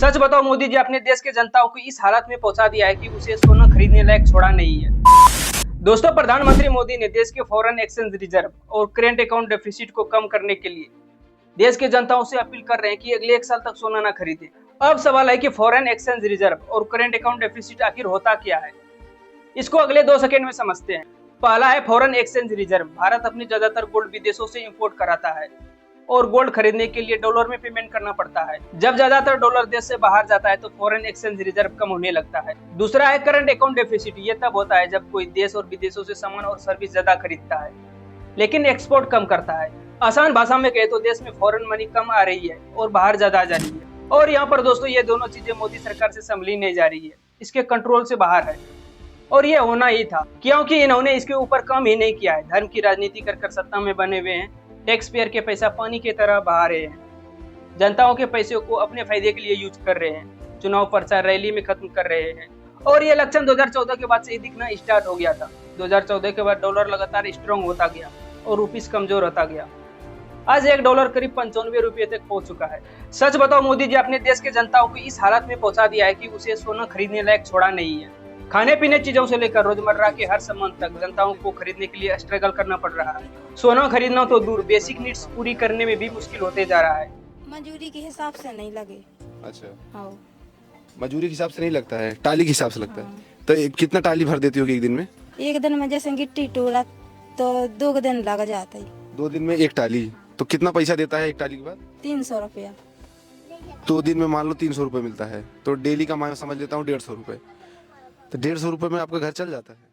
सच बताओ मोदी जी अपने देश के जनताओं को इस हालत में पहुंचा दिया है कि उसे सोना खरीदने लायक छोड़ा नहीं है। दोस्तों, प्रधानमंत्री मोदी ने देश के फॉरेन एक्सचेंज रिजर्व और करेंट अकाउंट डेफिसिट को कम करने के लिए देश के जनताओं से अपील कर रहे हैं कि अगले 1 साल तक सोना न खरीदें। अब सवाल है कि फॉरेन एक्सचेंज रिजर्व और करेंट अकाउंट डेफिसिट आखिर होता क्या है। इसको अगले 2 सेकंड में समझते हैं। पहला है फॉरेन एक्सचेंज रिजर्व। भारत अपनी ज्यादातर गोल्ड विदेशों से इंपोर्ट कराता है और गोल्ड खरीदने के लिए डॉलर में पेमेंट करना पड़ता है। जब ज्यादातर डॉलर देश से बाहर जाता है तो फॉरेन एक्सचेंज रिजर्व कम होने लगता है। दूसरा है करंट अकाउंट डेफिसिट। ये तब होता है जब कोई देश और विदेशों से सामान और सर्विस ज्यादा खरीदता है लेकिन एक्सपोर्ट कम करता है। आसान भाषा में कहे तो देश में फॉरेन मनी कम आ रही है और बाहर ज्यादा जा रही है। और यहाँ पर दोस्तों ये दोनों चीजें मोदी सरकार से संभली नहीं जा रही है, इसके कंट्रोल से बाहर है। और ये होना ही था क्योंकि इन्होंने इसके ऊपर काम ही नहीं किया है। धर्म की राजनीति कर सत्ता में बने हुए हैं। टैक्स पेयर के पैसा पानी की तरह बहा रहे हैं। जनताओं के पैसे को अपने फायदे के लिए यूज कर रहे हैं। चुनाव प्रचार रैली में खत्म कर रहे हैं। और ये लक्षण 2014 के बाद से दिखना स्टार्ट हो गया था। 2014 के बाद डॉलर लगातार स्ट्रॉन्ग होता गया और रुपीस कमजोर होता गया। आज $1 करीब 95 रुपये तक पहुंच चुका है। सच बताओ मोदी जी अपने देश के जनताओं को इस हालत में पहुंचा दिया है कि उसे सोना खरीदने लायक छोड़ा नहीं है। खाने पीने चीजों से लेकर रोजमर्रा के हर सामान तक जनताओं को खरीदने के लिए स्ट्रगल करना पड़ रहा है। सोना खरीदना तो दूर, बेसिक नीड्स पूरी करने में भी मुश्किल होते जा रहा है। मजूरी के हिसाब से नहीं लगे। अच्छा, हाँ। मजूरी के हिसाब से नहीं लगता है, टाली के हिसाब से लगता है। तो कितना टाली भर देती होगी एक दिन में? एक दिन में जैसे गिट्टी टोला तो 2 दिन लग जाता है। 2 दिन में एक टाली, तो कितना पैसा देता है एक टाली के बाद? 300 रुपया। 2 दिन में मान लो 300 रुपये मिलता है, तो डेली का मैं समझ लेता हूँ 150 रुपये। तो 150 रुपये में आपका घर चल जाता है।